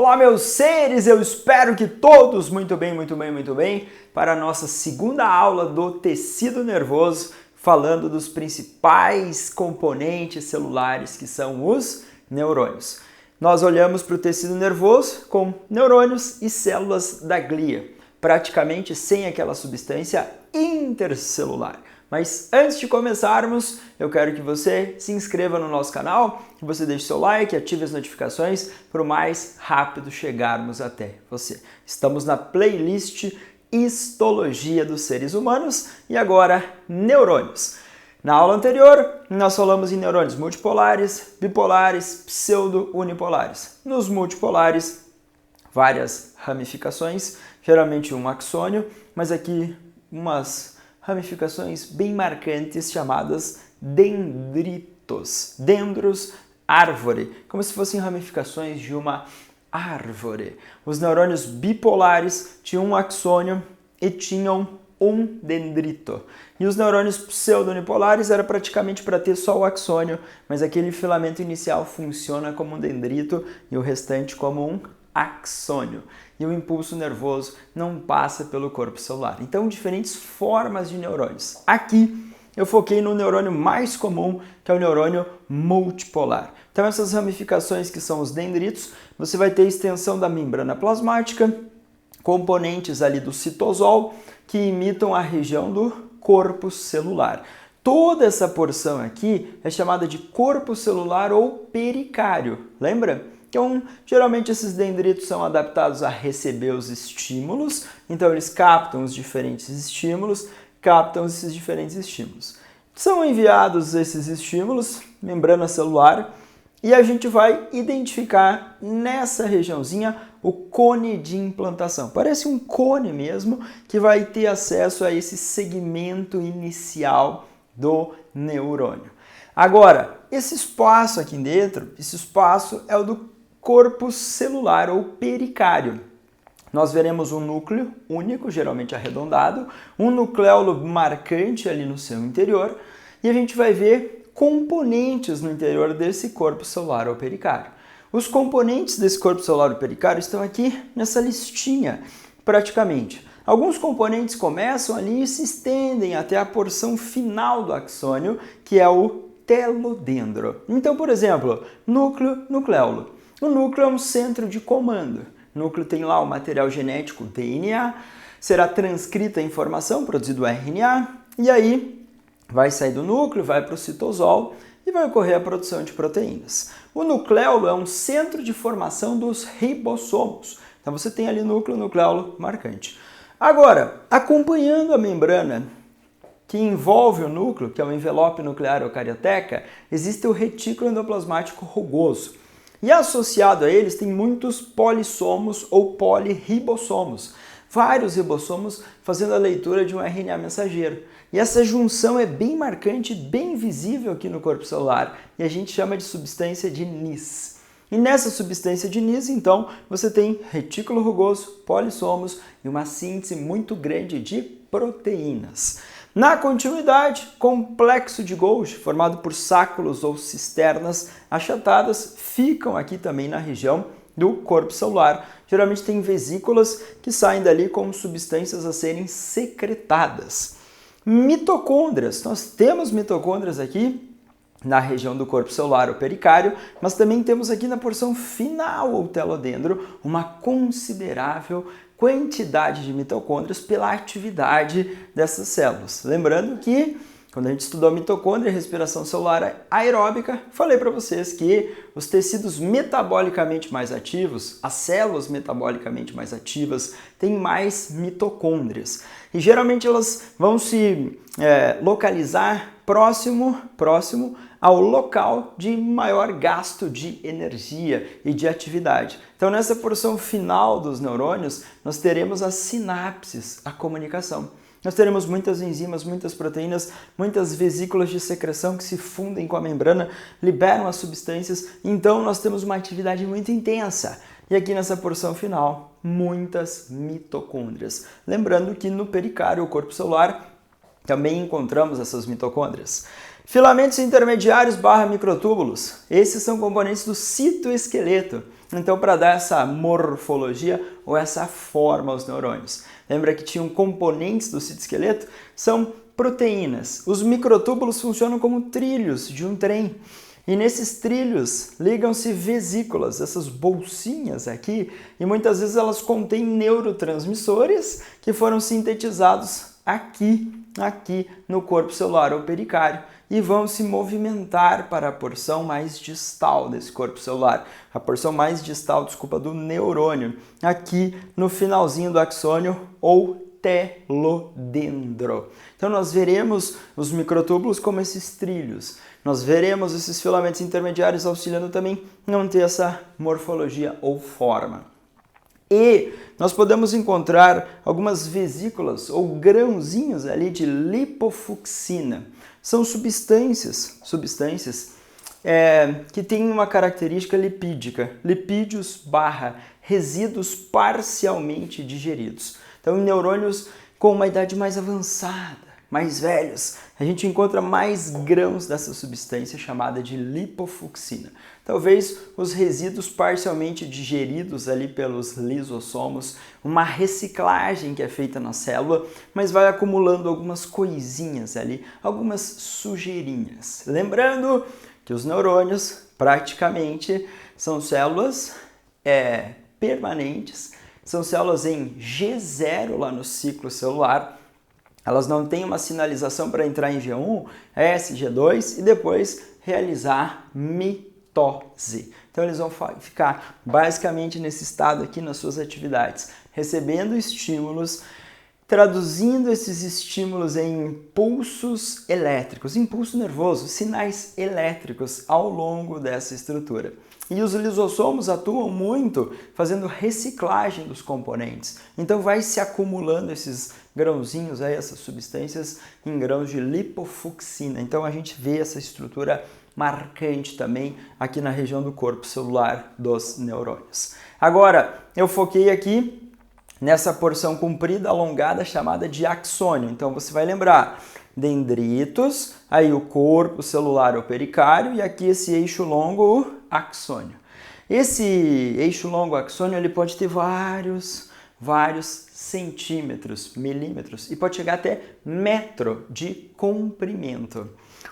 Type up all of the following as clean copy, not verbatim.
Olá, meus seres, eu espero que todos muito bem, para a nossa segunda aula do tecido nervoso, falando dos principais componentes celulares que são os neurônios. Nós olhamos para o tecido nervoso com neurônios e células da glia, praticamente sem aquela substância intercelular. Mas antes de começarmos, eu quero que você se inscreva no nosso canal, que você deixe seu like, ative as notificações para o mais rápido chegarmos até você. Estamos na playlist Histologia dos Seres Humanos e agora neurônios. Na aula anterior, nós falamos em neurônios multipolares, bipolares, pseudo-unipolares. Nos multipolares, várias ramificações, geralmente um axônio, mas aqui umas ramificações bem marcantes chamadas dendritos. Dendros, árvore, como se fossem ramificações de uma árvore. Os neurônios bipolares tinham um axônio e tinham um dendrito. E os neurônios pseudo-unipolares era praticamente para ter só o axônio, mas aquele filamento inicial funciona como um dendrito e o restante como um axônio. E o impulso nervoso não passa pelo corpo celular. Então, diferentes formas de neurônios. Aqui eu foquei no neurônio mais comum, que é o neurônio multipolar. Então, essas ramificações que são os dendritos, você vai ter extensão da membrana plasmática, componentes ali do citosol, que imitam a região do corpo celular. Toda essa porção aqui é chamada de corpo celular ou pericário. Lembra? Então, geralmente esses dendritos são adaptados a receber os estímulos, então eles captam os diferentes estímulos, São enviados esses estímulos, membrana celular, e a gente vai identificar nessa regiãozinha o cone de implantação. Parece um cone mesmo, que vai ter acesso a esse segmento inicial do neurônio. Agora, esse espaço aqui dentro, esse espaço é o do corpo celular ou pericário. Nós veremos um núcleo único, geralmente arredondado, um nucleolo marcante ali no seu interior, e a gente vai ver componentes no interior desse corpo celular ou pericário. Os componentes desse corpo celular ou pericário estão aqui nessa listinha, praticamente. Alguns componentes começam ali e se estendem até a porção final do axônio, que é o telodendro. Então, por exemplo, núcleo, nucleolo. O núcleo é um centro de comando. O núcleo tem lá o material genético DNA, será transcrita a informação, produzido o RNA, e aí vai sair do núcleo, vai para o citosol e vai ocorrer a produção de proteínas. O nucleolo é um centro de formação dos ribossomos. Então você tem ali núcleo, nucleolo marcante. Agora, acompanhando a membrana que envolve o núcleo, que é o envelope nuclear eucarioteca, existe o retículo endoplasmático rugoso. E associado a eles tem muitos polissomos ou polirribossomos, vários ribossomos fazendo a leitura de um RNA mensageiro. E essa junção é bem marcante, bem visível aqui no corpo celular, e a gente chama de substância de Nis. E nessa substância de Nis, então, você tem retículo rugoso, polissomos e uma síntese muito grande de proteínas. Na continuidade, complexo de Golgi, formado por sáculos ou cisternas achatadas, ficam aqui também na região do corpo celular. Geralmente tem vesículas que saem dali como substâncias a serem secretadas. Mitocôndrias. Nós temos mitocôndrias aqui na região do corpo celular ou pericário, mas também temos aqui na porção final ou telodendro uma considerável quantidade de mitocôndrias pela atividade dessas células. Lembrando que quando a gente estudou mitocôndria e respiração celular aeróbica, falei para vocês que os tecidos metabolicamente mais ativos, as células metabolicamente mais ativas, têm mais mitocôndrias. E geralmente elas vão se localizar próximo ao local de maior gasto de energia e de atividade. Então, nessa porção final dos neurônios, nós teremos as sinapses, a comunicação. Nós teremos muitas enzimas, muitas proteínas, muitas vesículas de secreção que se fundem com a membrana, liberam as substâncias, então nós temos uma atividade muito intensa. E aqui nessa porção final, muitas mitocôndrias. Lembrando que no pericário, o corpo celular, também encontramos essas mitocôndrias. Filamentos intermediários / microtúbulos. Esses são componentes do citoesqueleto. Então, para dar essa morfologia ou essa forma aos neurônios. Lembra que tinham componentes do citoesqueleto? São proteínas. Os microtúbulos funcionam como trilhos de um trem. E nesses trilhos ligam-se vesículas, essas bolsinhas aqui, e muitas vezes elas contêm neurotransmissores que foram sintetizados aqui no corpo celular ou pericário e vão se movimentar para a porção mais distal desse corpo celular, a porção mais distal, desculpa, do neurônio, aqui no finalzinho do axônio ou telodendro. Então nós veremos os microtúbulos como esses trilhos. Nós veremos esses filamentos intermediários auxiliando também não ter essa morfologia ou forma. E nós podemos encontrar algumas vesículas ou grãozinhos ali de lipofucsina. São substâncias que têm uma característica lipídica, lipídios / resíduos parcialmente digeridos. Então, em neurônios com uma idade mais avançada, mais velhos, a gente encontra mais grãos dessa substância chamada de lipofucsina. Talvez os resíduos parcialmente digeridos ali pelos lisossomos, uma reciclagem que é feita na célula, mas vai acumulando algumas coisinhas ali, algumas sujeirinhas. Lembrando que os neurônios praticamente são células permanentes, são células em G0 lá no ciclo celular. Elas não têm uma sinalização para entrar em G1, S, G2 e depois realizar mitose. Então eles vão ficar basicamente nesse estado aqui nas suas atividades, recebendo estímulos, traduzindo esses estímulos em impulsos elétricos, impulso nervoso, sinais elétricos ao longo dessa estrutura. E os lisossomos atuam muito fazendo reciclagem dos componentes. Então vai se acumulando esses grãozinhos, essas substâncias em grãos de lipofucsina. Então a gente vê essa estrutura marcante também aqui na região do corpo celular dos neurônios. Agora, eu foquei aqui nessa porção comprida, alongada, chamada de axônio. Então você vai lembrar, dendritos, aí o corpo celular ou pericário e aqui esse eixo longo, o axônio. Esse eixo longo axônio ele pode ter vários centímetros, milímetros e pode chegar até metro de comprimento.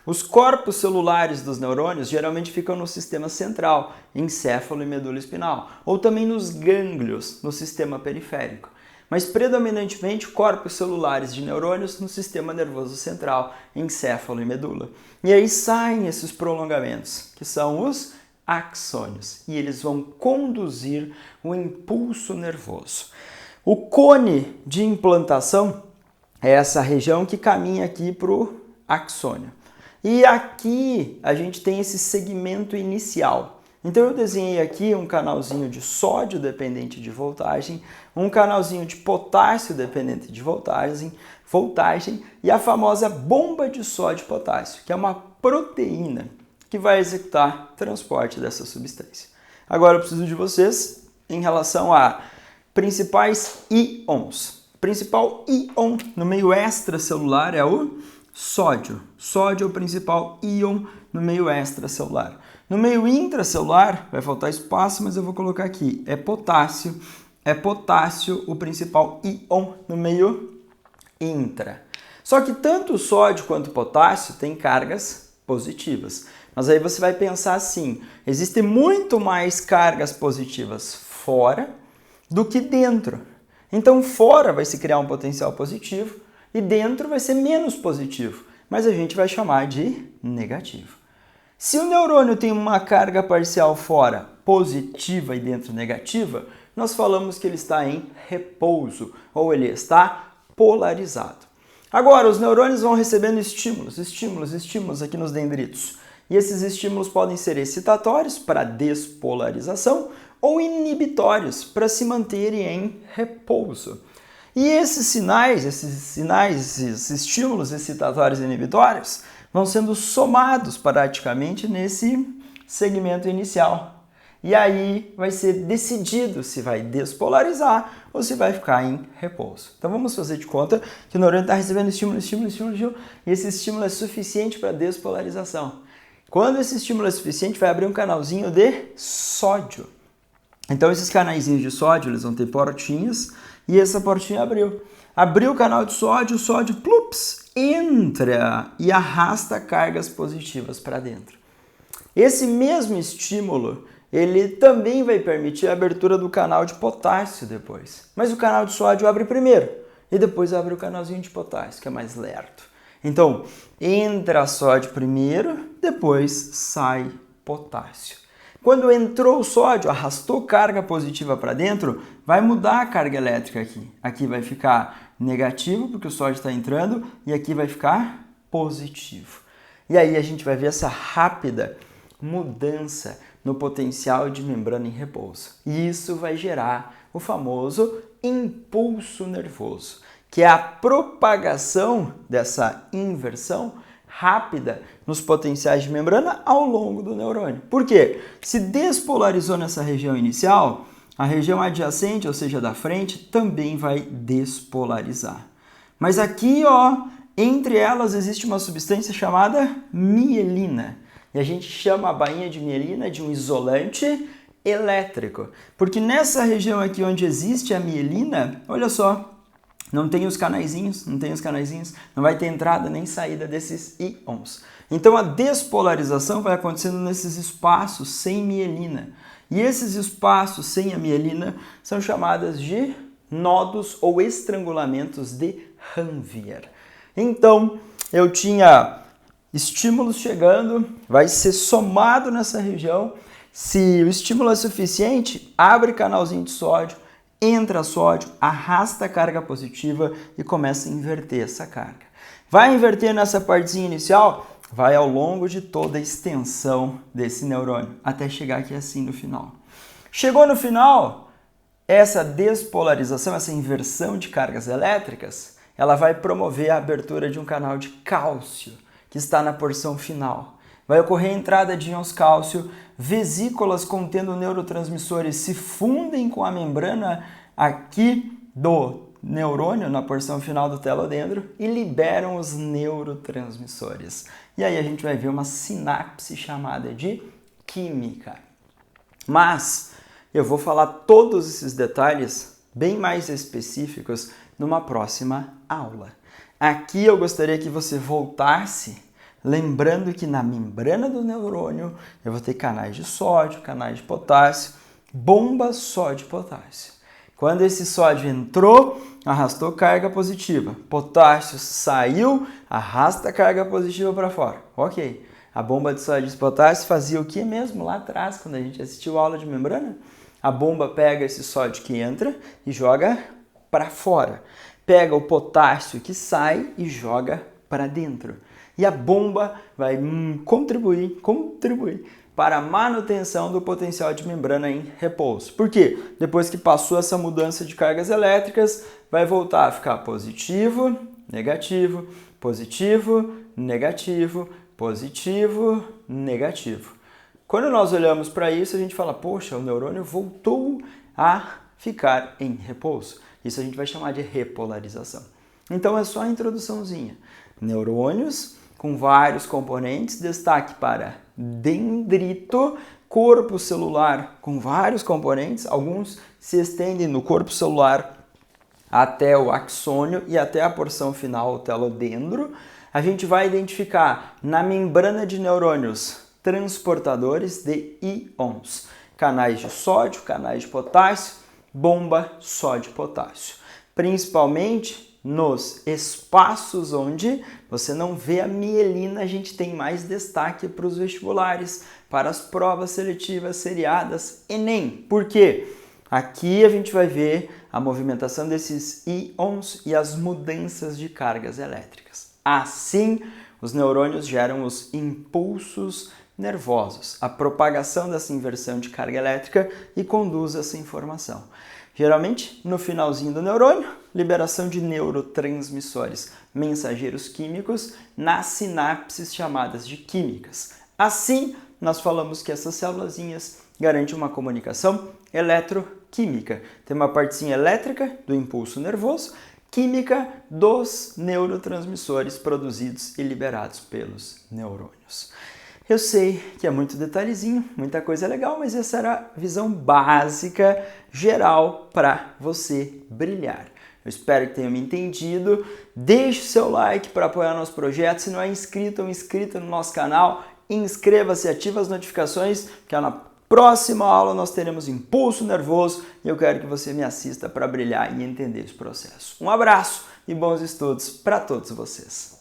Os corpos celulares dos neurônios geralmente ficam no sistema central, encéfalo e medula espinal, ou também nos gânglios, no sistema periférico. Mas predominantemente corpos celulares de neurônios no sistema nervoso central, encéfalo e medula. E aí saem esses prolongamentos, que são os axônios, e eles vão conduzir o impulso nervoso. O cone de implantação é essa região que caminha aqui para o axônio. E aqui a gente tem esse segmento inicial. Então eu desenhei aqui um canalzinho de sódio dependente de voltagem, um canalzinho de potássio dependente de voltagem e a famosa bomba de sódio e potássio, que é uma proteína que vai executar transporte dessa substância. Agora eu preciso de vocês em relação a principais íons. O principal íon no meio extracelular é o sódio. Sódio é o principal íon no meio extracelular. No meio intracelular, vai faltar espaço, mas eu vou colocar aqui, é potássio. É potássio o principal íon no meio intra. Só que tanto o sódio quanto o potássio têm cargas positivas. Mas aí você vai pensar assim, existem muito mais cargas positivas fora do que dentro. Então fora vai se criar um potencial positivo e dentro vai ser menos positivo, mas a gente vai chamar de negativo. Se o neurônio tem uma carga parcial fora positiva e dentro negativa, nós falamos que ele está em repouso ou ele está polarizado. Agora, os neurônios vão recebendo estímulos aqui nos dendritos. E esses estímulos podem ser excitatórios para despolarização ou inibitórios para se manterem em repouso. E esses estímulos excitatórios e inibitórios vão sendo somados praticamente nesse segmento inicial. E aí vai ser decidido se vai despolarizar ou se vai ficar em repouso. Então vamos fazer de conta que o neurônio está recebendo estímulo, e esse estímulo é suficiente para despolarização. Quando esse estímulo é suficiente, vai abrir um canalzinho de sódio. Então esses canaizinhos de sódio, eles vão ter portinhas e essa portinha abriu. Abriu o canal de sódio, o sódio, plups, entra e arrasta cargas positivas para dentro. Esse mesmo estímulo, ele também vai permitir a abertura do canal de potássio depois. Mas o canal de sódio abre primeiro e depois abre o canalzinho de potássio, que é mais lerdo. Então, entra sódio primeiro, depois sai potássio. Quando entrou o sódio, arrastou carga positiva para dentro, vai mudar a carga elétrica aqui. Aqui vai ficar negativo, porque o sódio está entrando, e aqui vai ficar positivo. E aí a gente vai ver essa rápida mudança no potencial de membrana em repouso. E isso vai gerar o famoso impulso nervoso, que é a propagação dessa inversão rápida nos potenciais de membrana ao longo do neurônio. Por quê? Se despolarizou nessa região inicial, a região adjacente, ou seja, da frente, também vai despolarizar. Mas aqui, ó, entre elas existe uma substância chamada mielina. E a gente chama a bainha de mielina de um isolante elétrico. Porque nessa região aqui onde existe a mielina, olha só, não tem os canaizinhos, não vai ter entrada nem saída desses íons. Então a despolarização vai acontecendo nesses espaços sem mielina. E esses espaços sem a mielina são chamados de nodos ou estrangulamentos de Ranvier. Então eu tinha estímulos chegando, vai ser somado nessa região. Se o estímulo é suficiente, abre canalzinho de sódio, entra sódio, arrasta a carga positiva e começa a inverter essa carga. Vai inverter nessa partezinha inicial? Vai ao longo de toda a extensão desse neurônio, até chegar aqui assim no final. Chegou no final, essa despolarização, essa inversão de cargas elétricas, ela vai promover a abertura de um canal de cálcio, que está na porção final. Vai ocorrer a entrada de íons cálcio, vesículas contendo neurotransmissores se fundem com a membrana aqui do neurônio, na porção final do telodendro, e liberam os neurotransmissores. E aí a gente vai ver uma sinapse chamada de química. Mas eu vou falar todos esses detalhes bem mais específicos numa próxima aula. Aqui eu gostaria que você voltasse lembrando que na membrana do neurônio eu vou ter canais de sódio, canais de potássio, bomba sódio-potássio. Quando esse sódio entrou, arrastou carga positiva. Potássio saiu, arrasta carga positiva para fora. Ok. A bomba de sódio e potássio fazia o que mesmo lá atrás, quando a gente assistiu a aula de membrana? A bomba pega esse sódio que entra e joga para fora. Pega o potássio que sai e joga para dentro. E a bomba vai contribuir para a manutenção do potencial de membrana em repouso. Por quê? Depois que passou essa mudança de cargas elétricas, vai voltar a ficar positivo, negativo, positivo, negativo, positivo, negativo. Quando nós olhamos para isso, a gente fala, poxa, o neurônio voltou a ficar em repouso. Isso a gente vai chamar de repolarização. Então é só a introduçãozinha. Neurônios com vários componentes, destaque para dendrito, corpo celular com vários componentes, alguns se estendem no corpo celular até o axônio e até a porção final, o telodendro. A gente vai identificar na membrana de neurônios transportadores de íons, canais de sódio, canais de potássio, bomba sódio-potássio, principalmente nos espaços onde você não vê a mielina, a gente tem mais destaque para os vestibulares, para as provas seletivas seriadas Enem. Por quê? Aqui a gente vai ver a movimentação desses íons e as mudanças de cargas elétricas. Assim, os neurônios geram os impulsos nervosos, a propagação dessa inversão de carga elétrica e conduz essa informação. Geralmente, no finalzinho do neurônio, liberação de neurotransmissores, mensageiros químicos, nas sinapses chamadas de químicas. Assim, nós falamos que essas célulazinhas garantem uma comunicação eletroquímica. Tem uma partezinha elétrica do impulso nervoso, química dos neurotransmissores produzidos e liberados pelos neurônios. Eu sei que é muito detalhezinho, muita coisa legal, mas essa era a visão básica, geral, para você brilhar. Eu espero que tenha me entendido. Deixe o seu like para apoiar nosso projeto. Se não é inscrito ou inscrita no nosso canal, inscreva-se, ative as notificações, que na próxima aula nós teremos Impulso Nervoso e eu quero que você me assista para brilhar e entender esse processo. Um abraço e bons estudos para todos vocês.